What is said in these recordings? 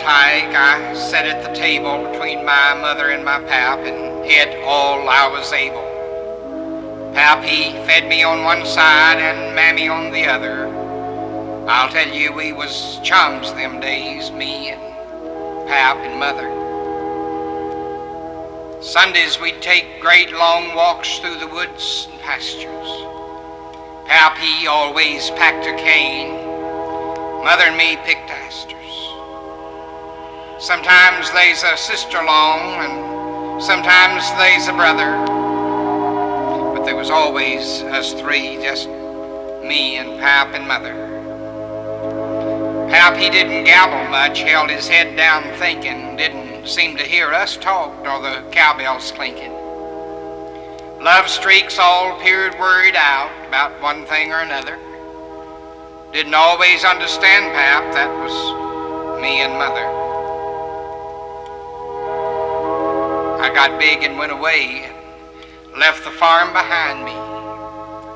tyke, I sat at the table between my mother and my pap and ate all I was able. Pap, he fed me on one side and mammy on the other. I'll tell you, we was chums them days, me and pap and mother. Sundays we'd take great long walks through the woods and pastures. Pap, he always packed a cane. Mother and me picked asters. Sometimes they's a sister along, and sometimes they's a brother. But there was always us three, just me and pap and mother. Pap, he didn't gabble much, held his head down thinking, didn't seem to hear us talk nor the cowbells clinking. Love streaks all appeared worried out about one thing or another. Didn't always understand Pap, that was me and mother. I got big and went away, left the farm behind me.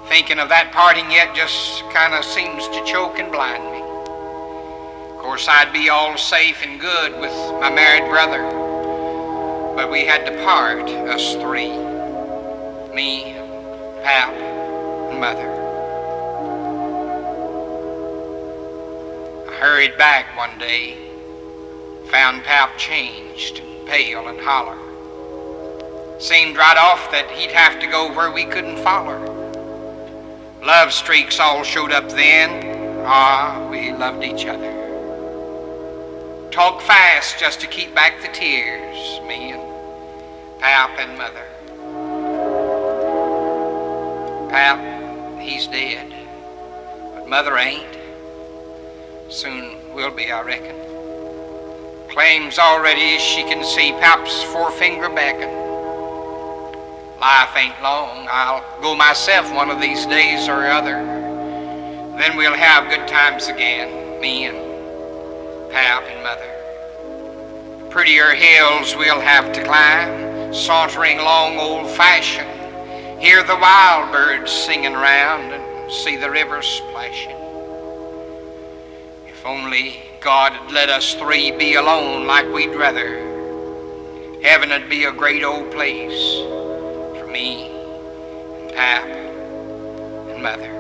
Thinking of that parting yet just kind of seems to choke and blind me. Of course, I'd be all safe and good with my married brother, but we had to part, us three, me, Pap, and mother. I hurried back one day, found Pap changed, pale and holler. Seemed right off that he'd have to go where we couldn't follow. Love streaks all showed up then. We loved each other. Talk fast just to keep back the tears, me and Pap and mother. Pap, he's dead, but mother ain't. Soon will be, I reckon. Claims already she can see Pap's forefinger beckon. Life ain't long. I'll go myself one of these days or other. Then we'll have good times again, me and Pap and mother. Prettier hills we'll have to climb, sauntering along old-fashioned. Hear the wild birds singing round and see the river splashing. If only God had let us three be alone like we'd rather. Heaven would be a great old place for me and Pap and mother.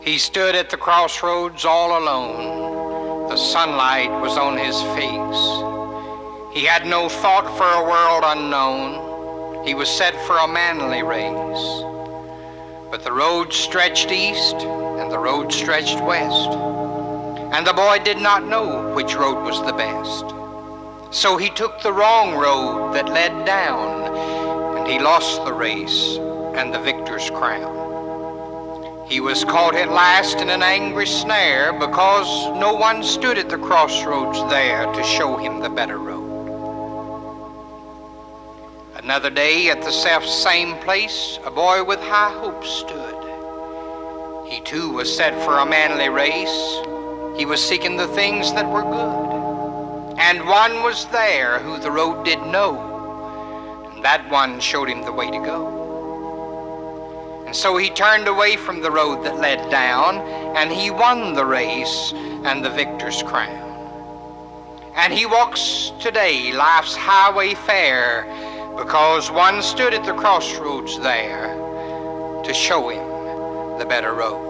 He stood at the crossroads all alone. The sunlight was on his face. He had no thought for a world unknown. He was set for a manly race. But the road stretched east and the road stretched west, and the boy did not know which road was the best. So he took the wrong road that led down, and he lost the race and the victor's crown. He was caught at last in an angry snare, because no one stood at the crossroads there to show him the better road. Another day at the self-same place, a boy with high hopes stood. He too was set for a manly race. He was seeking the things that were good. And one was there who the road did know, and that one showed him the way to go. And so he turned away from the road that led down, and he won the race and the victor's crown. And he walks today life's highway fair, because one stood at the crossroads there to show him the better road.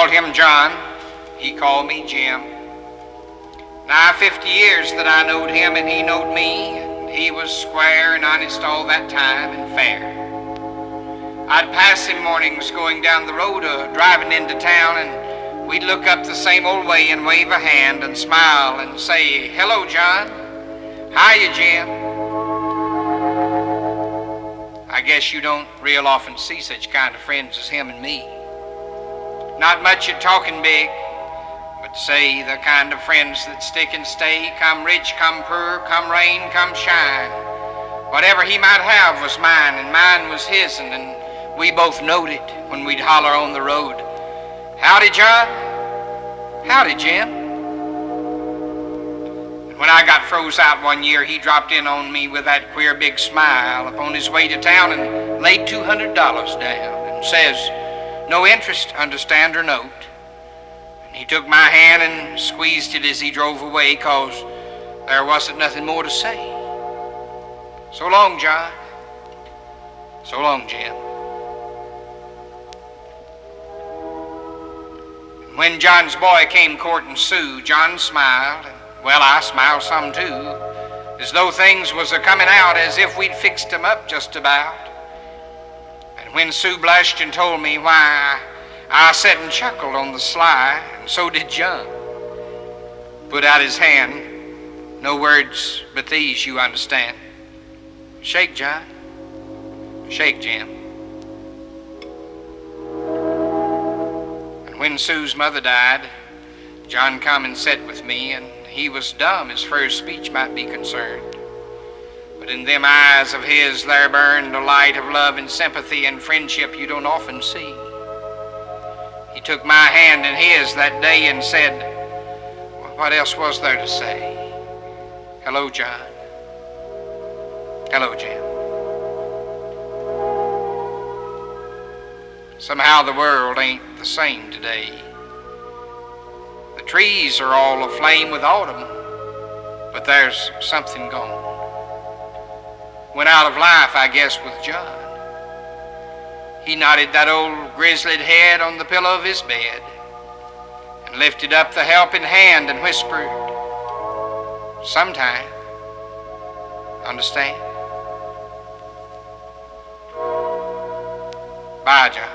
called him John. He called me Jim. Nigh 50 years that I knowed him and he knowed me. And he was square and honest all that time and fair. I'd pass him mornings going down the road driving into town, and we'd look up the same old way and wave a hand and smile and say, "Hello, John. Hiya, Jim." I guess you don't real often see such kind of friends as him and me. Not much at talking big, but say the kind of friends that stick and stay, come rich, come poor, come rain, come shine. Whatever he might have was mine, and mine was his, and we both knowed it when we'd holler on the road, "Howdy, John. Howdy, Jim." And when I got froze out one year, he dropped in on me with that queer big smile upon his way to town and laid $200 down and says, "No interest, understand or note." And he took my hand and squeezed it as he drove away, 'cause there wasn't nothing more to say. So long, John. So long, Jim. And when John's boy came courting Sue, John smiled, and well, I smiled some too, as though things was a-coming out as if we'd fixed 'em up just about. And when Sue blushed and told me why, I sat and chuckled on the sly, and so did John. Put out his hand, no words but these, you understand. "Shake, John. Shake, Jim." And when Sue's mother died, John come and sat with me, and he was dumb as far as speech might be concerned. But in them eyes of his there burned a light of love and sympathy and friendship you don't often see. He took my hand in his that day and said, well, what else was there to say? "Hello, John. Hello, Jim." Somehow the world ain't the same today. The trees are all aflame with autumn, but there's something gone. Went out of life, I guess, with John. He nodded that old grizzled head on the pillow of his bed and lifted up the helping hand and whispered, "Sometime, understand?" Bye, John.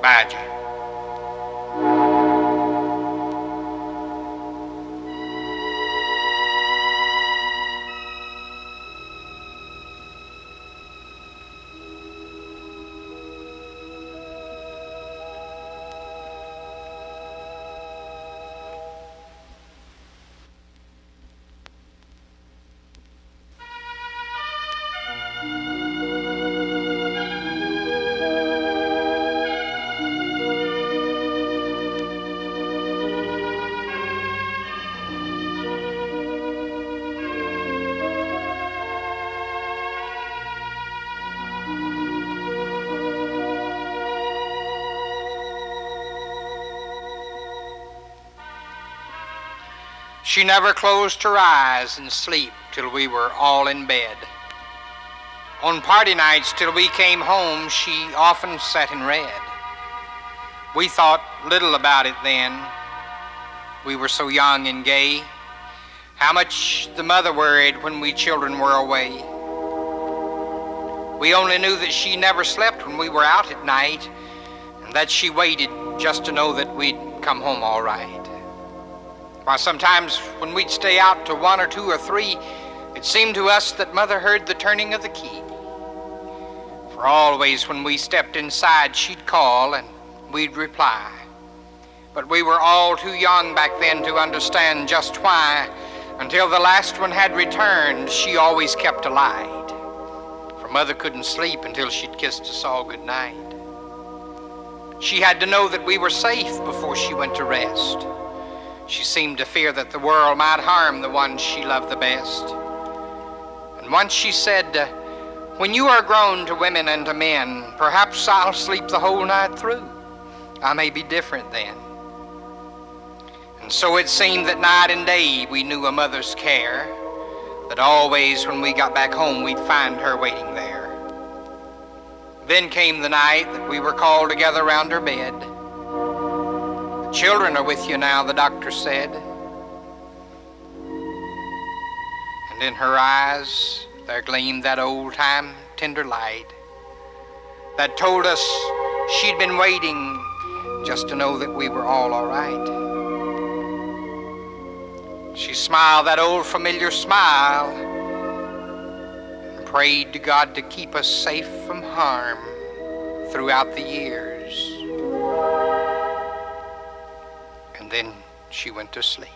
Bye, John. She never closed her eyes in sleep till we were all in bed. On party nights till we came home, she often sat and read. We thought little about it then. We were so young and gay. How much the mother worried when we children were away. We only knew that she never slept when we were out at night, and that she waited just to know that we'd come home all right. Why, sometimes when we'd stay out to 1 or 2 or 3, it seemed to us that Mother heard the turning of the key. For always when we stepped inside, she'd call and we'd reply. But we were all too young back then to understand just why. Until the last one had returned, she always kept a light. For Mother couldn't sleep until she'd kissed us all goodnight. She had to know that we were safe before she went to rest. She seemed to fear that the world might harm the ones she loved the best. And once she said, when you are grown to women and to men, perhaps I'll sleep the whole night through. I may be different then. And so it seemed that night and day we knew a mother's care, that always when we got back home we'd find her waiting there. Then came the night that we were called together round her bed. The children are with you now, the doctor said. And in her eyes there gleamed that old-time tender light that told us she'd been waiting just to know that we were all right. She smiled that old familiar smile and prayed to God to keep us safe from harm throughout the years. And then she went to sleep.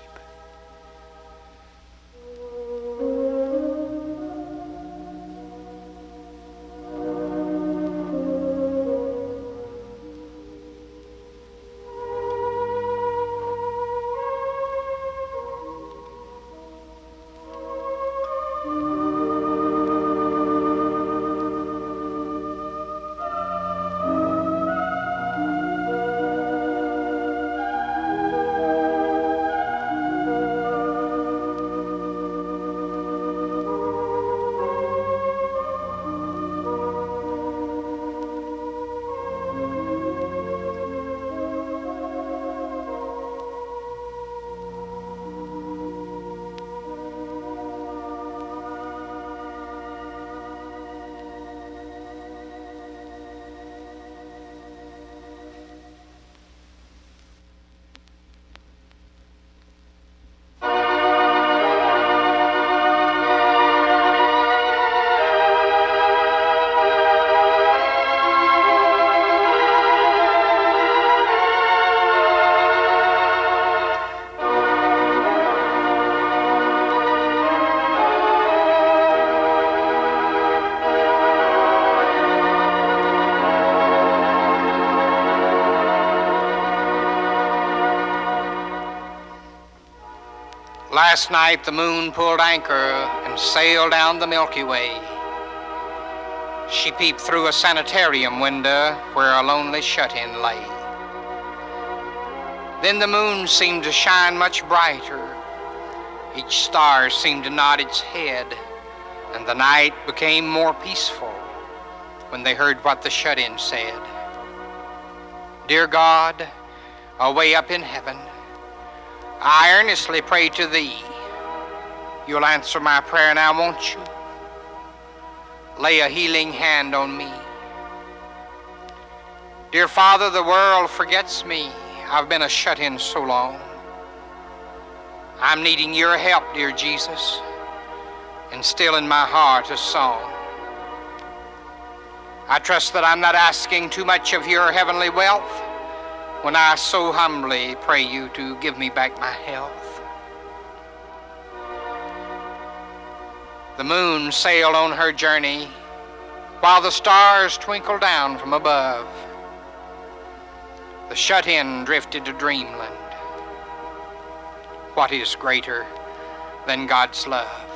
Last night the moon pulled anchor and sailed down the Milky Way. She peeped through a sanitarium window where a lonely shut-in lay. Then the moon seemed to shine much brighter. Each star seemed to nod its head, and the night became more peaceful when they heard what the shut-in said. Dear God, away up in heaven, I earnestly pray to thee. You'll answer my prayer now, won't you? Lay a healing hand on me. Dear Father, the world forgets me. I've been a shut-in so long. I'm needing your help, dear Jesus, and still in my heart a song. I trust that I'm not asking too much of your heavenly wealth when I so humbly pray you to give me back my health. The moon sailed on her journey while the stars twinkled down from above. The shut-in drifted to dreamland. What is greater than God's love?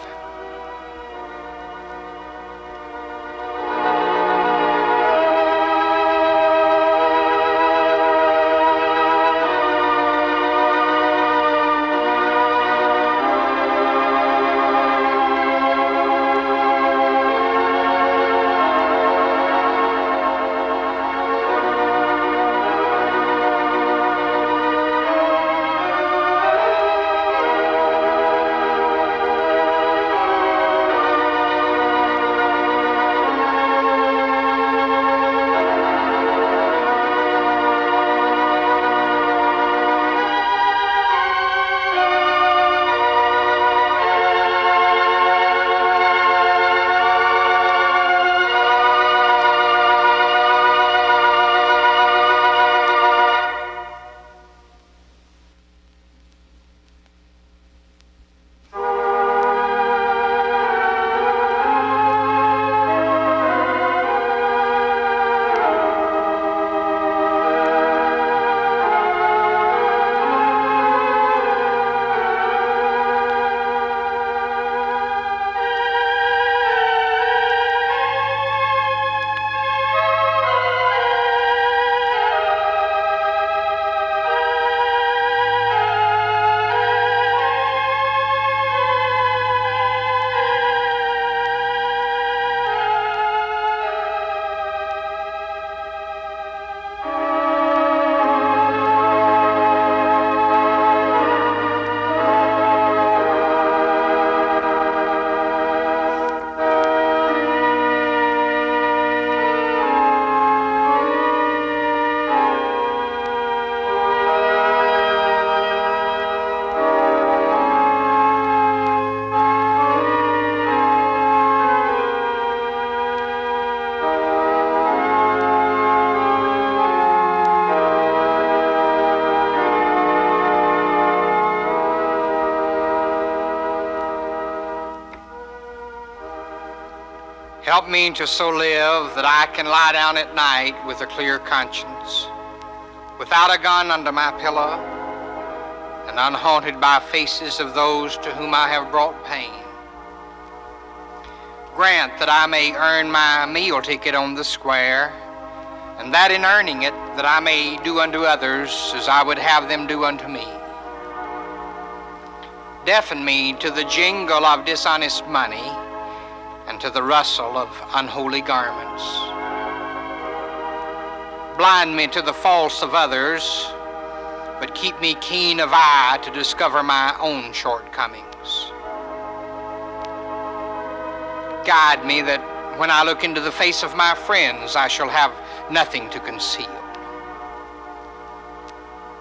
Help me to so live that I can lie down at night with a clear conscience, without a gun under my pillow, and unhaunted by faces of those to whom I have brought pain. Grant that I may earn my meal ticket on the square, and that in earning it, that I may do unto others as I would have them do unto me. Deafen me to the jingle of dishonest money and to the rustle of unholy garments. Blind me to the faults of others, but keep me keen of eye to discover my own shortcomings. Guide me that when I look into the face of my friends, I shall have nothing to conceal.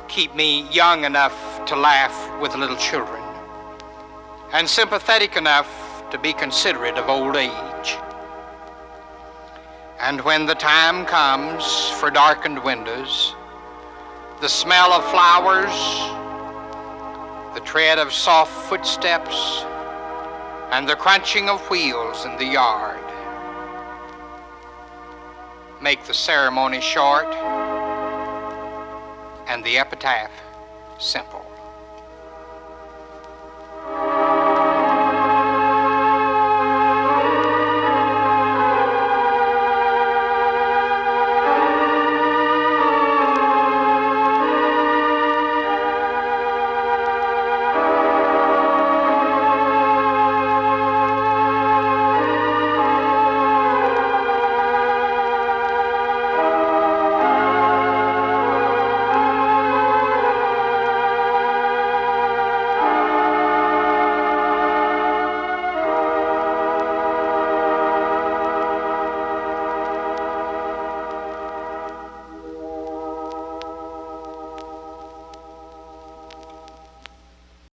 Keep me young enough to laugh with little children, and sympathetic enough to be considerate of old age. And when the time comes for darkened windows, the smell of flowers, the tread of soft footsteps, and the crunching of wheels in the yard, make the ceremony short and the epitaph simple.